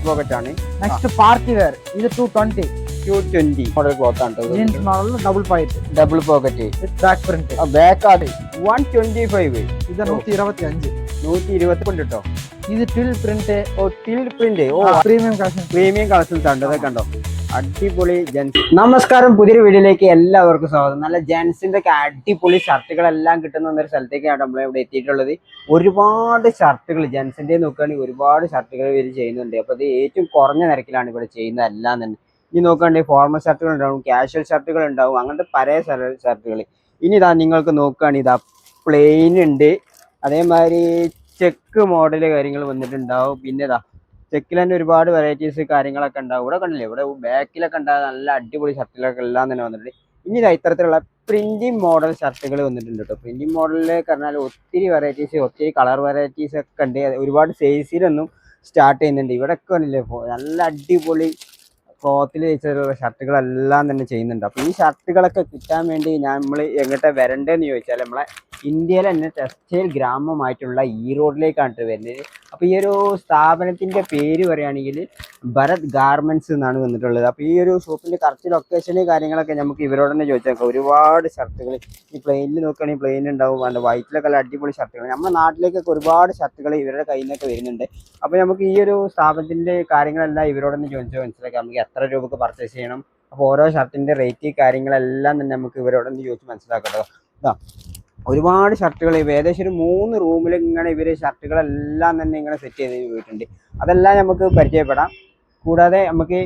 Pocket ആണ്. Next party wear ഇത് 220 model cloth ആണ്. Jeans model double pocket back print. Back ആണ് 125. ഇത് 125. 120 ഉണ്ട് കേട്ടോ. ഇത് twill print. Twill print. Premium collections ആണ്. ഇതൊക്കെ കണ്ടോ, അടിപൊളി ജെൻസ്. നമസ്കാരം, പുതിയൊരു വീഡിയോയിലേക്ക് എല്ലാവർക്കും സ്വാഗതം. നല്ല ജെൻസിന്റെ ഒക്കെ അടിപൊളി ഷർട്ടുകളെല്ലാം കിട്ടുന്ന ഒരു സ്ഥലത്തേക്കാണ് നമ്മൾ ഇവിടെ എത്തിയിട്ടുള്ളത്. ഒരുപാട് ഷർട്ടുകൾ ജെൻസിന്റെ നോക്കുകയാണെങ്കിൽ ഒരുപാട് ഷർട്ടുകൾ ഇവർ ചെയ്യുന്നുണ്ട്. അപ്പൊ ഇത് ഏറ്റവും കുറഞ്ഞ നിരക്കിലാണ് ഇവിടെ ചെയ്യുന്നത് എല്ലാം തന്നെ. ഇനി നോക്കുകയാണെങ്കിൽ ഫോർമൽ ഷർട്ടുകൾ ഉണ്ടാവും, കാഷ്വൽ ഷർട്ടുകൾ ഉണ്ടാവും, അങ്ങനത്തെ പല ഷർട്ടുകൾ. ഇനി ഇതാ നിങ്ങൾക്ക് നോക്കുകയാണെങ്കിൽ ഇതാ പ്ലെയിൻ ഉണ്ട്, അതേമാതിരി ചെക്ക് മോഡല് കാര്യങ്ങൾ വന്നിട്ടുണ്ടാവും. പിന്നെ ഇതാ ചെക്കിൽ തന്നെ ഒരുപാട് വെറൈറ്റീസ് കാര്യങ്ങളൊക്കെ ഉണ്ടാവും. ഇവിടെ കണ്ടില്ലേ, ഇവിടെ ബാക്കിലൊക്കെ ഉണ്ടാകുന്ന നല്ല അടിപൊളി ഷർട്ടുകളൊക്കെ എല്ലാം തന്നെ വന്നിട്ടുണ്ട്. ഇനി ഇതാ ഇത്തരത്തിലുള്ള പ്രിന്റിംഗ് മോഡൽ ഷർട്ടുകൾ വന്നിട്ടുണ്ട് കേട്ടോ. പ്രിന്റിംഗ് മോഡലിൽ പറഞ്ഞാൽ ഒത്തിരി വെറൈറ്റീസ്, ഒത്തിരി കളർ വെറൈറ്റീസ് ഒക്കെ ഉണ്ട്. ഒരുപാട് സൈസിലൊന്നും സ്റ്റാർട്ട് ചെയ്യുന്നുണ്ട്. ഇവിടെ ഒക്കെ കണ്ടില്ലേ നല്ല അടിപൊളി ക്ലോത്തിൽ വെച്ചിട്ടുള്ള ഷർട്ടുകളെല്ലാം തന്നെ ചെയ്യുന്നുണ്ട്. അപ്പോൾ ഈ ഷർട്ടുകളൊക്കെ കിട്ടാൻ വേണ്ടി നമ്മൾ എങ്ങോട്ടാ വരണ്ടേന്ന് ചോദിച്ചാൽ നമ്മളെ ഇന്ത്യയിലെ തന്നെ ടെക്സ്റ്റൈൽ ഗ്രാമമായിട്ടുള്ള ഈറോഡിലേക്കാണ് വരുന്നത്. അപ്പോൾ ഈ ഒരു സ്ഥാപനത്തിൻ്റെ പേര് പറയുകയാണെങ്കിൽ ഭരത് ഗാർമെൻറ്റ്സ് എന്നാണ് വന്നിട്ടുള്ളത്. അപ്പോൾ ഈ ഒരു ഷോപ്പിൻ്റെ കറക്റ്റ് ലൊക്കേഷന് കാര്യങ്ങളൊക്കെ നമുക്ക് ഇവരോട് തന്നെ ചോദിച്ചാൽ ഒരുപാട് ഷർട്ടുകൾ ഈ പ്ലെയിനിൽ നോക്കുകയാണെങ്കിൽ പ്ലെയിൻ ഉണ്ടാവും, അല്ല വൈറ്റിലൊക്കെ ഉള്ള അടിപൊളി ഷർട്ടുകൾ. നമ്മുടെ നാട്ടിലേക്കൊക്കെ ഒരുപാട് ഷർട്ടുകൾ ഇവരുടെ കയ്യിൽ നിന്നൊക്കെ വരുന്നുണ്ട്. അപ്പോൾ നമുക്ക് ഈ ഒരു സ്ഥാപനത്തിൻ്റെ കാര്യങ്ങളെല്ലാം ഇവരോട് തന്നെ ചോദിച്ചാൽ മനസ്സിലാക്കാം നമുക്ക് എത്ര രൂപക്ക് പർച്ചേസ് ചെയ്യണം. അപ്പോൾ ഓരോ ഷർട്ടിൻ്റെ റേറ്റ് കാര്യങ്ങളെല്ലാം തന്നെ നമുക്ക് ഇവരോട് തന്നെ ചോദിച്ച് മനസ്സിലാക്കട്ടോ. ഇതാ ഒരുപാട് ഷർട്ടുകൾ ഏകദേശം ഒരു 3 റൂമിൽ ഇങ്ങനെ ഇവർ ഷർട്ടുകളെല്ലാം തന്നെ ഇങ്ങനെ സെറ്റ് ചെയ്ത് പോയിട്ടുണ്ട്. അതെല്ലാം നമുക്ക് പരിചയപ്പെടാം. കൂടാതെ നമുക്ക്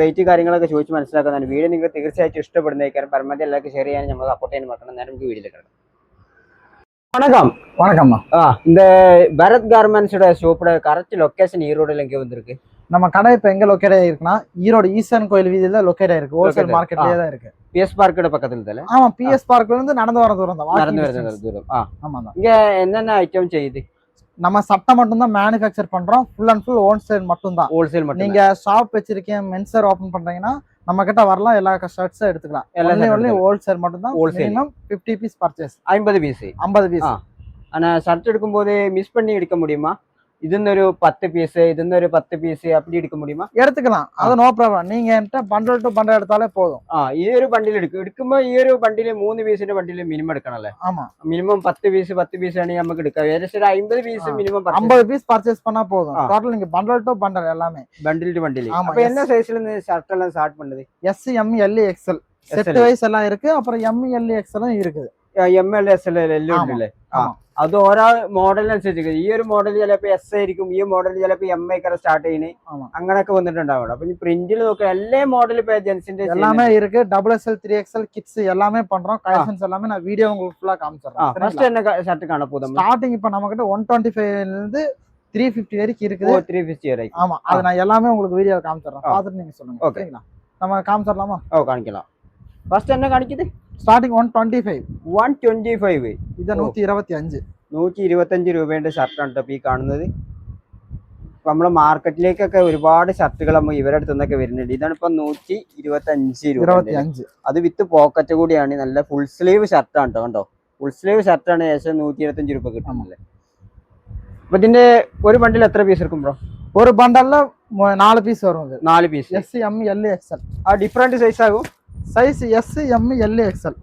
റേറ്റ് കാര്യങ്ങളൊക്കെ ചോദിച്ച് മനസ്സിലാക്കുന്നതാണ്. വീഡിയോ നിങ്ങൾ തീർച്ചയായിട്ടും ഇഷ്ടപ്പെടുന്നതായിരിക്കും. പരമാവധി എല്ലാവർക്കും ഷെയർ ചെയ്യാൻ നമ്മൾ സപ്പോർട്ട് ചെയ്യാൻ മറക്കണം. നേരം നമുക്ക് വീഡിയോയിൽ കിടക്കാം. வணக்கம். இந்த பரத் கார்மெண்ட்ஸோட ஷாப்போட கரெக்ட் லொகேஷன் ஈரோடுல எங்க வந்திருக்கு? நம்ம கடை இப்ப எங்க லொக்கேட் ஆயிருக்குன்னா ஈரோடு ஈசன் கோயில் வீதியில லொக்கேட் ஆயிருக்கு. ஹோல்சேல் மார்க்கெட்லயே தான் இருக்கு. பிஎஸ் பார்க்கோட பக்கத்துல தானே? ஆமா, பிஎஸ் பார்க்ல இருந்து நடந்து வர தூரம் தான். நடந்து வர தூரம். ஆமா தான். இங்க என்னென்ன ஐட்டம் செய்யுது? நம்ம சட்டை மட்டும் தான் மேனுஃபேக்சர் பண்றோம். ஃபுல் அண்ட் ஃபுல் ஹோல்சேல் மட்டும் தான். ஹோல்சேல் மட்டும். நீங்க ஷாப் வச்சிருக்கீங்க, மென்சர் ஓபன் பண்றீங்கன்னா நம்ம கிட்ட வரலாம். எல்லா ஷர்ட்ஸும் எடுத்துக்கலாம். ஒன்லி ஹோல்சேல் மட்டும் தான். Minimum 50 piece purchase. 50 பீஸ். ஆனா ஷர்ட் எடுக்கும்போது மிஸ் பண்ணி எடுக்க முடியுமா? இதுன்னொரு 10 பீஸ், இதுன்னொரு 10 பீஸ் அப்படி எடுக்க முடியுமா? எடுத்துக்கலாம். அது நோ ப்ராப்ளம். நீங்க என்கிட்ட பண்டல் டு பண்டல் எடுத்தாலே போதும். ഈ ഒരു ബണ്ടിൽ എടുക്കുമ്പോൾ ഈ ഒരു ബണ്ടിൽ 3 പീസിന്റെ ബണ്ടിൽ മിനിമം എടുക്കണല്ലേ? ஆமா, മിനിമം 10 പീസ് ആണെങ്കിൽ നമുക്ക് എടുക്കാം. ഏകദേശം 50 പീസ് മിനിമം 50 பீஸ் பர்ச்சேஸ் பண்ணா போதும். டோட்டல் நீங்க பண்டல் டு பண்டல் எல்லாமே ബണ്ടിൽ ടു ബണ്ടിൽ. അപ്പൊ என்ன സൈസിൽ ஷர்ட் எல்லாம் ஸ்டார்ட் பண்ணுது? S, M, L, XL set wise எல்லாம் இருக்கு. அப்புறம் M, L, XL இருக்குது. ML SL എല്ലാം ഉണ്ടല്ലേ? അത് ഓരോ മോഡലിനനുസരിച്ച് ഈ ഒരു മോഡൽ ചിലപ്പോൾ എസ് ആയിരിക്കും, ഈ മോഡൽ ചിലപ്പോൾ എം ഐക്കാരെ സ്റ്റാർട്ട് ചെയ്യുന്നത്, അങ്ങനെയൊക്കെ വന്നിട്ടുണ്ടാവും. അപ്പൊ ഈ പ്രിന്റിൽ നോക്കുക എല്ലാ മോഡൽ இப்போ ஜென்ஸிന്റെ எல்லாமே இருக்கு. XXL 3XL கிட்ஸ் எல்லாமே பண்றோம். கலெக்ஷன்ஸ் எல்லாமே நான் வீடியோ உங்களுக்கு ஃபுல்லா காமிச்சறேன். ஃபர்ஸ்ட் என்ன ஷர்ட் காண போதும்? ஸ்டார்டிங் இப்போ நம்ம கிட்ட 125 ல இருந்து 350 வரைக்கும் இருக்குது. 350 வரைக்கும். ஆமா, அது நான் எல்லாமே உங்களுக்கு வீடியோ காமிச்சறேன். பார்த்துட்டு நீங்க சொல்லுங்க. ஓகேங்களா? நம்ம காமிச்சறலாமா? காமிக்கலாம். ஃபர்ஸ்ட் என்ன காணிக்குது? സ്റ്റാർട്ടിംഗ് 125. 125. ഇത് 125. 125 രൂപയുടെ ഷർട്ടാണ് കേട്ടോ ഈ കാണുന്നത്. ഇപ്പൊ നമ്മളെ മാർക്കറ്റിലേക്കൊക്കെ ഒരുപാട് ഷർട്ടുകൾ നമ്മൾ ഇവരുടെ അടുത്ത് നിന്നൊക്കെ വരുന്നുണ്ട്. ഇതാണ് ഇപ്പൊ 125 രൂപ. അത് വിത്ത് പോക്കറ്റ് കൂടിയാണ്. നല്ല ഫുൾ സ്ലീവ് ഷർട്ടാണ് കേട്ടോ. കണ്ടോ, ഫുൾ സ്ലീവ് ഷർട്ടാണ്. ഏകദേശം 125 രൂപ കിട്ടുന്നില്ലേ? അപ്പൊ ഇതിന്റെ ഒരു ബണ്ടിൽ എത്ര പീസ് എടുക്കും ബ്രോ? ഒരു ബണ്ടലില് 4 പീസ് വരും. 4 piece. S, M, L, XL. ആ ഡിഫറെന്റ് സൈസ് ആകും. Size S, M, L, XL.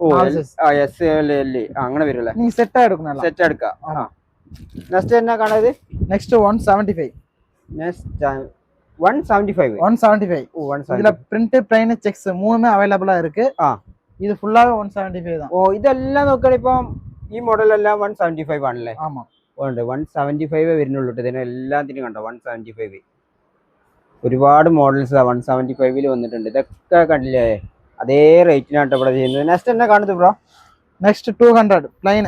S, L, L അങ്ങനെ വരില്ലേ? നീ സെറ്റ് എടുക്കണം. സെറ്റ് എടുക്കാം. നെക്സ്റ്റ് എന്നാ കാണാത്? നെക്സ്റ്റ് 175. നെക്സ്റ്റ് 175. 175. இதுல பிரிண்ட், பிளைன், செக்ஸ் மூணுமே அவைலபிளா இருக்கு. இது ஃபுல்லாவே 175 தான். ഇതെല്ലാം നോക്കണേ ഇപ്പം ഈ മോഡലെല്ലാം 175 ആണല്ലേ? ആമാ, 175 വരുന്നുള്ളൂ. ഇതിന് എല്ലാത്തിനും കണ്ടോ 175. ഒരുപാട് മോഡൽസ് 175 വന്നിട്ടുണ്ട്. ഇതൊക്കെ കണ്ടില്ലേ? അതേ റേറ്റിനാണ് ഇവിടെ ചെയ്യുന്നത്. നെക്സ്റ്റ് എന്നാ കാണുന്നത് ബ്രോ? Next 200 plain.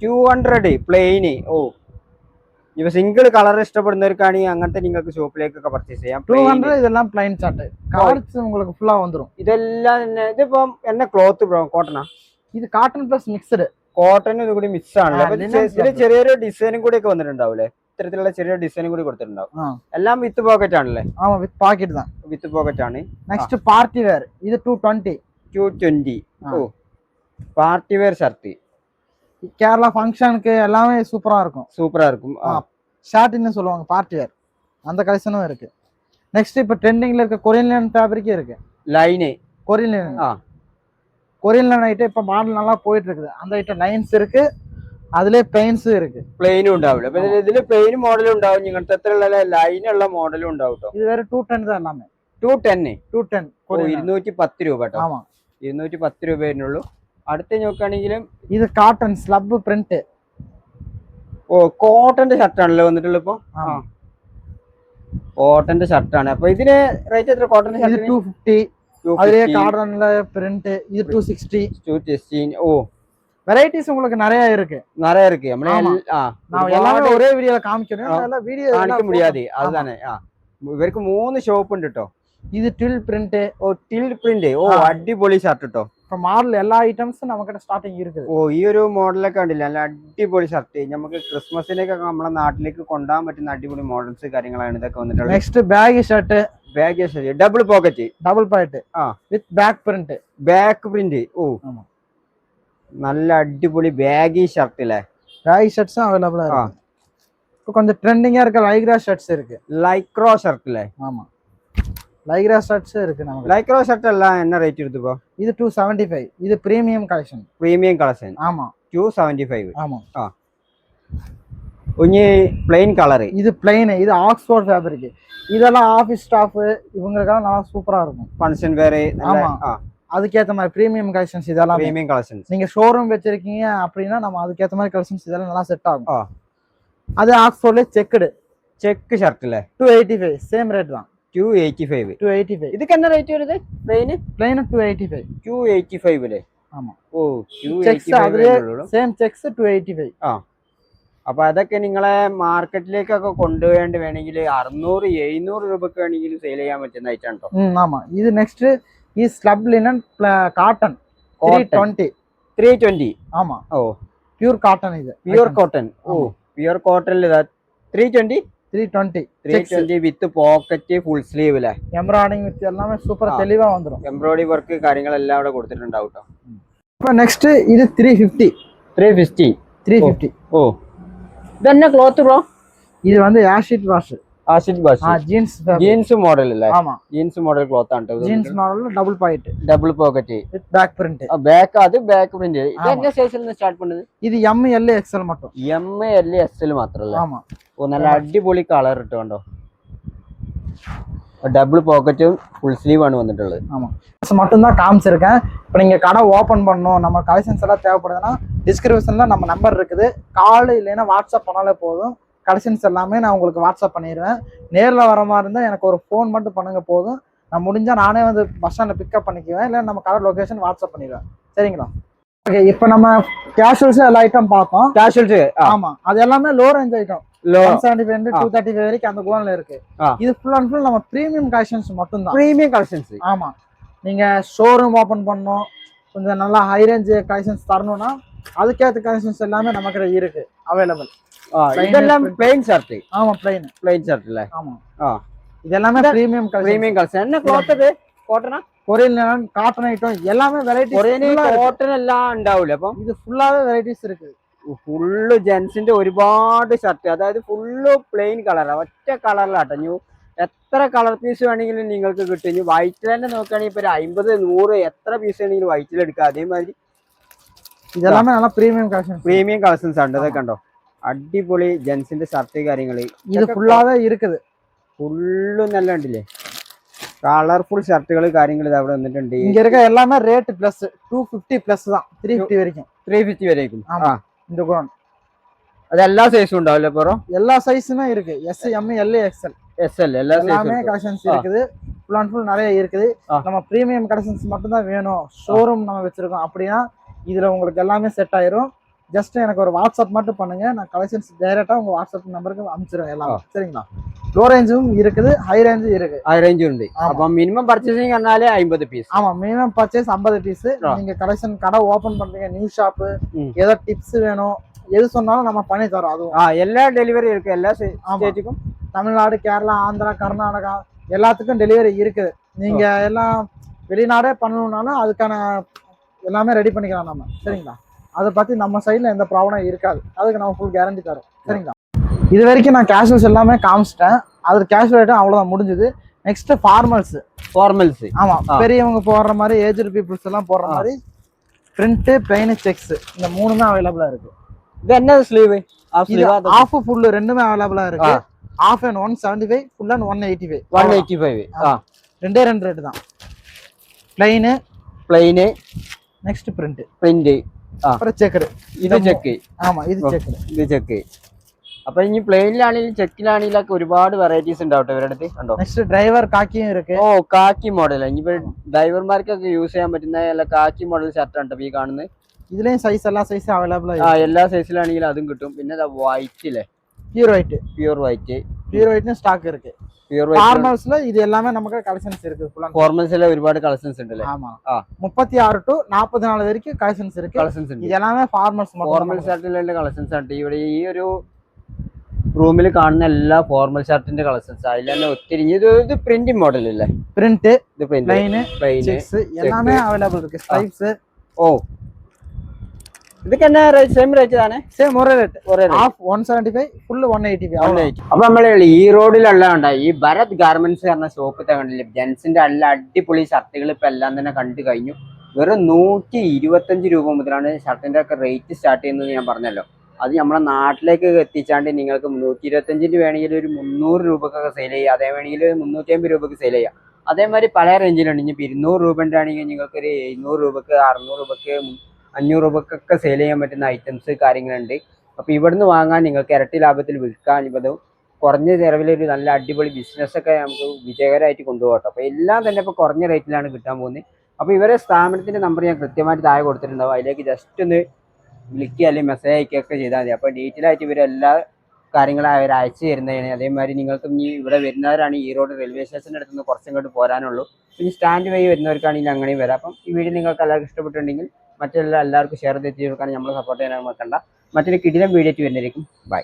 200 പ്ലെയിന്. ഇപ്പൊ സിംഗിൾ കളർ ഇഷ്ടപ്പെടുന്നവർക്കാണെങ്കിൽ അങ്ങനത്തെ നിങ്ങൾക്ക് ഷോപ്പിലേക്കൊക്കെ പർച്ചേസ് ചെയ്യാം. 200 ഇതെല്ലാം പ്ലെയിൻ ഷർട്ട്. കളർസ് உங்களுக்கு ஃபுல்லா வந்துரும். ഇതെല്ലാം ഇതിപ്പം എന്ന ക്ലോത്ത് ബ്രോ? കോട്ടണാ? ഇത് കോട്ടൺ പ്ലസ് മിക്സ്ഡ്. കോട്ടനും ഇതും കൂടി മിക്സ് ആണല്ലോ. ഇതിൽ ചെറിയൊരു ഡിസൈനും കൂടി ഒക്കെ വന്നിട്ടുണ്ടാവൂലേ? ഇത്തരത്തിലുള്ള ചെറിയ ഡിസൈനും കൂടി കൊടുത്തിട്ടുണ്ടാവും. എല്ലാം വിത്ത് പോക്കറ്റ് ആണല്ലേ? ആമാ, വിത്ത് പോക്കറ്റ് தான். വിത്ത് പോക്കറ്റ് ആണ്. Next party wear. ഇത് 220. Party wear shirt. கேரளா ஃபங்க்ஷனுக்கு எல்லாமே சூப்பரா இருக்கும். சூப்பரா இருக்கும். ஷர்ட் என்ன சொல்லுவாங்க, பார்ட்டி வேர். அந்த கலெக்ஷனும் இருக்கு. நெக்ஸ்ட் இப்போ ட்ரெண்டிங்ல இருக்க கொரியன் லைன் ஃபேப்ரிக்கே இருக்கு. லைனு கொரியன் லைன் ஆ கொரியன் லைன் ஐட்டம் இப்போ மாடல் நல்லா போயிட்டு இருக்குது. அந்த ஐட்டம் லைன்ஸ் இருக்கு, അതിലെ പെയിൻസ് ഇருக்கு. പ്ലെയിനും ഉണ്ടാവില്ല. അപ്പൊ ഇതില് പ്ലെയിൻ മോഡലും ഉണ്ടാവും, ഇങ്ങനത്തെ അത്ര ലൈനുള്ള മോഡലും ഉണ്ടാവും കേട്ടോ. ഇത് വേറെ 210 தான் எல்லாமே. 210 210 രൂപ കേട്ടോ. ആമാ 210 രൂപ വരുന്നുള്ളൂ. അടുത്ത് നോക്കുകയാണെങ്കിലും ഇത് കോട്ടൺ സ്ലബ് പ്രിന്റ്. ഓ കോട്ടന്റെ ഷർട്ടാണല്ലോ വന്നിട്ടുള്ളത് ഇപ്പൊ. കോട്ടന്റെ ഷർട്ടാണ്. അപ്പൊ ഇതിന് റേറ്റ് എത്ര? കോട്ടന്റെ ഷർട്ട് 250. അതിലെ கார்டன்ல பிரிண்ட் இது 260. ஓ வெரைட்டிஸ் உங்களுக்கு நிறைய இருக்கு. நான் எல்லாமே ஒரே வீடியோல காமிக்கிறேன். அதனால வீடியோ காமிக்க முடியாது. அதுதானே. ഇവർക്ക് 3 ഷോപ്പ് ഉണ്ട് കേട്ടോ. ഇത് ടിൽ പ്രിന്റ്. ഓ ടിൽ പ്രിന്റ്. ഓ അടിപൊളി ഷർട്ട് കേട്ടോ. ഇപ്പൊ മോഡൽ എല്ലാ ഐറ്റംസും നമുക്കിടെ സ്റ്റാർട്ടിങ് இருக்குது. ഓ ഈ ഒരു മോഡലൊക്കെ കണ്ടില്ല, നല്ല അടിപൊളി ഷർട്ട്. നമുക്ക് ക്രിസ്മസിനൊക്കെ നമ്മളെ നാട്ടിലേക്ക് കൊണ്ടുപോകാൻ പറ്റുന്ന അടിപൊളി മോഡൽസ് കാര്യങ്ങളാണ് ഇതൊക്കെ വന്നിട്ടുള്ളത്. Next bag shirt. Bag shirt double pocket with back print. Back print. ഓ നല്ല അടിപൊളി ബാഗി ഷർട്ട് അല്ലേ? ബാഗി ഷർട്ട്സും അവൈലബിൾ ആണ്. இப்போ கொஞ்சம் ட்ரெண்டிங்கா இருக்க லைக்ரா ஷர்ட்ஸ் இருக்கு. லைக்ரா ஷர்ட் இல்ல? ஆமா லைக்ரா ஷர்ட்ஸ் இருக்கு நமக்கு. லைக்ரா ஷர்ட் எல்லாம் என்ன ரேட் இருக்கு ப்ரோ? இது 275. இது பிரீமியம் கலெக்ஷன். Premium collection. ஆமா 275. ஆமா. ஒண்ணே plain கலர். இது plain. இது ஆக்ஸ்போர்ட் ஃபேப்ரிக். இதெல்லாம் ஆபீஸ் ஸ்டாஃப் இவங்களுக்கெல்லாம் நல்லா சூப்பரா இருக்கும். ஃபங்க்ஷன் வேற. ஆமா அதுக்கேற்ற மாதிரி பிரீமியம் கலெக்ஷன்ஸ் இதெல்லாம். Premium collections. நீங்க ஷோரூம் வச்சிருக்கீங்க அப்படின்னா நம்ம அதுக்கேற்ற மாதிரி கலெக்ஷன்ஸ் இதெல்லாம் நல்லா செட் ஆகும். அது ஆக்ஸ்போர்ட்ல செக் ஷர்ட் இல்ல 285. சேம் ரேட் தான். 285. இதுக்கு என்ன ரேட் வருது? plain 285. 285 லே. ആമാ. ഓ 285 സെയിം ചെക്സ് 285. അപ്പൊ അതൊക്കെ നിങ്ങളെ മാർക്കറ്റിലേക്കൊക്കെ കൊണ്ടുപോയേണ്ടി വേണമെങ്കിൽ 600-700 രൂപക്ക് വേണമെങ്കിൽ സെയിൽ ചെയ്യാൻ പറ്റുന്ന ഐറ്റം ഉണ്ടോ? ആമാ. ഇത് നെക്സ്റ്റ് ഈ സ്ലബ് ലിനൻ കോട്ടൺ 320. ആമാ. ഓ പ്യൂർ കോട്ടൺ. ഇത് പ്യൂർ കോട്ടൺ. ഓ പ്യൂർ കോട്ടണിൽ 320 വിത്ത് പോക്കറ്റ് ഫുൾ സ്ലീവ് അല്ലേ? എംബ്രോയിഡിംഗ് വിത്ത് എല്ലാമേ സൂപ്പർ തെളിവാ വന്നിരും. എംബ്രോയിഡറി വർക്ക് കാര്യങ്ങളെല്ലാം അവിടെ കൊടുത്തിട്ടുണ്ടാവും കേട്ടോ. അപ്പൊ നെക്സ്റ്റ് ഇത് 350. ഓ ഇതെന്നെ ക്ലോത്ത് ബ്രോ? ഇത് വന്ന് ആഷിഡ് വാഷ്. ജീൻസ് മോഡൽ അല്ലേ? ജീൻസ് മോഡൽ ക്ലോത്ത് ആണ്. Jeans model double pocket with back print. Back print. ഇത് என்ன സൈസിൽ നിന്ന് സ്റ്റാർട്ട് பண்ணுது? ഇത് M L XL மட்டும். M L XL മാത്രമല്ല. ആമാ. ഓ നല്ല അടിപൊളി കളർ ഇട്ടുണ്ടോ. டபுள் பாக்கெட்டும் ஃபுல் ஸ்லீவ் ആണ് വന്നിട്ടുള്ളത്. ஆமா மட்டும் தான் காமிச்சிருக்கேன். இப்போ நீங்க கடை ஓபன் பண்ணனும், நம்ம கலெக்ஷன்ஸ் எல்லாம் தேவைப்படுதுன்னா டிஸ்கிரிப்ஷன்ல நம்ம நம்பர் இருக்குது. கால் இல்லைன்னா வாட்ஸ்அப் பண்ணாலே போதும். கலெக்ஷன்ஸ் எல்லாமே நான் உங்களுக்கு வாட்ஸ்அப் பண்ணிடுவேன். நேர்ல வர மாதிரி இருந்தா எனக்கு ஒரு ஃபோன் மட்டும் பண்ணுங்க போதும். நான் முடிஞ்சா நானே வந்து பஸ் ஸ்டாண்ட்ல பிக்கப் பண்ணிக்குவேன், இல்ல நம்ம கடை லொகேஷன் வாட்ஸ்அப் பண்ணிடுவேன். சரிங்களா? ஓகே இப்போ நம்ம கேஷுவல்ஸ் எல்லா ஐட்டம் பார்த்தோம். கேஷுவல்ஸ் ஆமா அது எல்லாமே லோ ரேஞ்ச் ஐட்டம். 175 235 வரைக்கும் அந்த கோன்ல இருக்கு. இது ஃபுல் அண்ட் ஃபுல் நம்ம பிரீமியம் கலெக்ஷன்ஸ் மட்டும் தான். Premium collections. ஆமா நீங்க ஷோரூம் ஓபன் பண்ணனும், கொஞ்சம் நல்லா ஹை ரேஞ்ச் கலெக்ஷன்ஸ் தரணும்னா அதுக்கேற்ற கலெக்ஷன்ஸ் எல்லாமே நம்ம கிட்ட இருக்கு அவைலபிள். இதெல்லாம் plain ஷர்ட். ஆமா plain ஷர்ட் இல்ல? ஆமா இது எல்லாமே பிரீமியம் கலெக்ஷன். என்ன ക്ലോത്ത് ഇത്? കോട്ടനാ? கொரியன் காட்டன் ஐட்டம் எல்லாமே வெரைட்டி. കൊറിയൻ കോട്ടൺ എല്ലാം ഉണ്ടാവില്ല. അപ്പം ഇത് ഫുള്ളാவே വെറൈറ്റീസ് இருக்கு. ഫുള്ള് ജെൻസിന്റെ ഒരുപാട് ഷർട്ട്, അതായത് ഫുള്ള് പ്ലെയിൻ കളർ, ഒറ്റ കളറിലാട്ടോ. എത്ര കളർ പീസ് വേണമെങ്കിലും നിങ്ങൾക്ക് കിട്ടും. ഇനി വൈറ്റിൽ തന്നെ നോക്കുകയാണെങ്കിൽ ഇപ്പൊ 50 100 എത്ര പീസ് വേണമെങ്കിലും വൈറ്റിൽ എടുക്കാം. അതേമാതിരി ഇതെല്ലാം നല്ല പ്രീമിയം കളക്ഷൻസ് ആണ്. ഇതൊക്കെ കണ്ടോ അടിപൊളി ജെൻസിന്റെ ഷർട്ട് കാര്യങ്ങള്. ഇത് ഫുള്ളാவே இருக்குது. ഫുള്ള് നല്ല ഉണ്ടല്ലേ കളർഫുൾ ഷർട്ടുകൾ കാര്യങ്ങൾ ഇത് അവിടെ വന്നിട്ടുണ്ട്. இங்க இருக்க எல்லாமே ரேட் பிளஸ் 250 பிளஸ் தான். 350 வரைக்கும். 350 வரைக்கும். ஆமா இந்த குரான் அது எல்லா சைஸும் ഉണ്ടാവില്ലേ ப்ரோ? எல்லா சைஸுமே இருக்கு. S M L XL எல்லாமே கலெக்ஷன்ஸ் இருக்குது. ஃபுல் அண்ட் ஃபுல் நிறைய இருக்குது. நம்ம பிரீமியம் கலெக்ஷன்ஸ் மட்டும் தான் வேணும், ஷோரூம் நம்ம வச்சிருக்கோம் அப்படின்னா இதுல உங்களுக்கு எல்லாமே செட் ஆயிரும். ஜஸ்ட் எனக்கு ஒரு வாட்ஸ்அப் மட்டும் பண்ணுங்க, நான் கலெக்ஷன்ஸ் டைரக்டா உங்க வாட்ஸ்அப் நம்பருக்கு அனுப்பிச்சிடுவேன் எல்லாம். சரிங்களா? லோ ரேஞ்சும் இருக்குது, ஹை ரேஞ்சும் இருக்கு. ஹை ரேஞ்சும் ഉണ്ട്. அப்ப மினிமம் பர்ச்சேசிங் பண்ணாலே 50 பீஸ். ஆமா மினிமம் பர்ச்சேஸ் 50 பீஸ். நீங்க கலெக்ஷன் கடை ஓபன் பண்றீங்க, நியூ ஷாப், ஏதோ டிப்ஸ் வேணும், எது சொன்னாலும் நம்ம பண்ணி தரோம். அதுவும் எல்லா டெலிவரி இருக்கு. எல்லா ஸ்டேட்டுக்கும், தமிழ்நாடு, கேரளா, ஆந்திரா, கர்நாடகா எல்லாத்துக்கும் டெலிவரி இருக்குது. நீங்க எல்லாம் வெளிநாடே பண்ணணும்னாலும் அதுக்கான எல்லாமே ரெடி பண்ணிக்கலாம் நம்ம. சரிங்களா? அதை பத்தி நம்ம சைட்ல எந்த ப்ராப்ளம் இருக்காது. அதுக்கு நம்ம ஃபுல் கேரண்டி தரோம். சரிங்களா? இது வரைக்கும் நான் கேஷுவல்ஸ் எல்லாமே காமிச்சிட்டேன். அது கேஷுவல் ஐட்டம் அவ்வளோதான் முடிஞ்சுது. Next formals. ஆமா, பெரியவங்க போடுற மாதிரி, ஏஜ்டு பீப்புள்ஸ் எல்லாம் போடுற மாதிரி பிரிண்ட், பிளைன், செக்ஸ் இந்த மூணுமே அவைலபிளா இருக்கு. இது என்ன ஸ்லீவ்? ஆஃப் ஃபுல் ரெண்டுமே அவைலபிளா இருக்கு. Of and 175, full and 185. 185 ரெண்டே ரெண்டு ரேட் தான். பிளைன், நெக்ஸ்ட் பிரிண்ட், அப்புறம் செக்கர். ഇത് ചെക്ക്. ஆமா, இது செக்கர். ഇത് ചെക്ക്. അപ്പൊ ഇനി പ്ലെയിനിലാണെങ്കിലും ചെക്കിലാണെങ്കിലും ഒക്കെ ഒരുപാട് വെറൈറ്റീസ് ഉണ്ടാവട്ടെ ഇവരുടെ അടുത്ത്. കണ്ടോ, നെക്സ്റ്റ് ഡ്രൈവർ കാക്കിയും ഇருக்கு. ഓ, കാക്കി മോഡൽ. ഇനിയിപ്പോ ഡ്രൈവർമാർക്കൊക്കെ യൂസ് ചെയ്യാൻ പറ്റുന്ന എല്ലാ കാക്കി മോഡൽ ഷർട്ടാണ് ഈ കാണുന്നത്. ഇതിലെയും സൈസ് എല്ലാ സൈസും അവൈലബിൾ ആ, എല്ലാ സൈസിലാണെങ്കിലും അതും കിട്ടും. പിന്നെ വൈറ്റ് ഇല്ലേ, pure white. Pure white stock இருக்கு. പ്യൂർ ஃபார்மல்ஸ்ல இது எல்லாமே நமக்கு கலெக்ஷன்ஸ் இருக்கு. ഫോർമൽസിലെ ഒരുപാട് കളക്ഷൻസ് ഉണ്ട് അല്ലേ? ஆமா, 36 to 44 വரைக்கும் കളക്ഷൻസ് இருக்கு. ഇത് എല്ലാമേ ഫോർമൽസ് മാത്രം. ഫോർമൽ ഷർട്ടിലെ കളക്ഷൻസ് ആണ് ഇവിടെ. ഈ ഒരു റൂമിൽ കാണുന്ന എല്ലാ ഫോർമൽ ഷർട്ടിന്റെ കളക്ഷൻസ് അതിൽ തന്നെ ഒത്തിരി. ഇത് പ്രിന്റിംഗ് മോഡൽ അല്ലേ? പ്രിന്റ്, ഇത് പ്ലെയിൻ, ചെക്സ് எல்லாமே അവൈലബിൾ இருக்கு. സ്ട്രൈപ്സ്. ഓ, ഇതൊക്കെ എന്നാ റേറ്റ്? സെയിം റേറ്റ് തന്നെ? സെയിം ഒരേ റേറ്റ്. Half 175, full 180. അപ്പൊ നമ്മള് ഈ റോഡിലുള്ള കണ്ട ഈ ഭരത് ഗാർമെന്റ്സ് പറഞ്ഞ ഷോപ്പ് കണ്ടില്ലേ? ജെൻസിന്റെ നല്ല അടിപൊളി ഷർട്ടുകൾ ഇപ്പൊ എല്ലാം തന്നെ കണ്ടു കഴിഞ്ഞു. വെറും 125 രൂപ മുതലാണ് ഷർട്ടിന്റെ ഒക്കെ റേറ്റ് സ്റ്റാർട്ട് ചെയ്യുന്നത് ഞാൻ പറഞ്ഞല്ലോ. അത് നമ്മളെ നാട്ടിലേക്ക് എത്തിച്ചാണ്ട് നിങ്ങൾക്ക് 125 വേണമെങ്കിൽ ഒരു 300 രൂപക്കൊക്കെ സെയിൽ ചെയ്യാം. അതേ വേണമെങ്കിൽ 350 രൂപക്ക് സെയിൽ ചെയ്യാം. അതേമാതിരി പല റേഞ്ചിലുണ്ട്. ഇനി 200 രൂപൻ്റെ ആണെങ്കിൽ നിങ്ങൾക്കൊരു 700 രൂപക്ക്, 600 രൂപക്ക്, 500 രൂപക്കൊക്കെ സെയിൽ ചെയ്യാൻ പറ്റുന്ന ഐറ്റംസ് കാര്യങ്ങളുണ്ട്. അപ്പോൾ ഇവിടുന്ന് വാങ്ങാൻ നിങ്ങൾക്ക് ഇരട്ടി ലാഭത്തിൽ വിൽക്കാൻ ഇവതും കുറഞ്ഞ ചിലവിലൊരു നല്ല അടിപൊളി ബിസിനസ്സൊക്കെ നമുക്ക് വിജയകരമായിട്ട് കൊണ്ടുപോകട്ടെ. അപ്പോൾ എല്ലാം തന്നെ ഇപ്പോൾ കുറഞ്ഞ റേറ്റിലാണ് കിട്ടാൻ പോകുന്നത്. അപ്പോൾ ഇവരെ സ്ഥാപനത്തിൻ്റെ നമ്പർ ഞാൻ കൃത്യമായിട്ട് താഴെ കൊടുത്തിട്ടുണ്ടാവും. അതിലേക്ക് ജസ്റ്റ് ഒന്ന് വിളിക്കുക അല്ലെങ്കിൽ മെസ്സേജ് അയക്കുകയൊക്കെ ചെയ്താൽ മതി. അപ്പോൾ ഡീറ്റെയിൽ ആയിട്ട് ഇവരെല്ലാ കാര്യങ്ങളും അവർ അയച്ചു തരുന്നതാണ്. അതേമാതിരി നിങ്ങൾക്ക് ഇനി ഇവിടെ വരുന്നവരാണ് ഈ റോഡ് റെയിൽവേ സ്റ്റേഷൻ്റെ അടുത്ത് നിന്ന് കുറച്ചിങ്ങോട്ട് പോരാനുള്ളൂ. ഇനി സ്റ്റാൻഡ് വഴി വരുന്നവർക്കാണെങ്കിൽ അങ്ങനെയും വരാം. അപ്പം ഈ വീഡിയോ നിങ്ങൾക്ക് എല്ലാവർക്കും ഇഷ്ടപ്പെട്ടിട്ടുണ്ടെങ്കിൽ എല്ലാവർക്കും ഷെയർ ചെയ്ത് കൊടുക്കാൻ നമ്മൾ സപ്പോർട്ട് ചെയ്യാൻ മറക്കണ്ട. മറ്റൊരു കിടിലൻ വീഡിയോ വരുന്നതായിരിക്കും. ബൈ.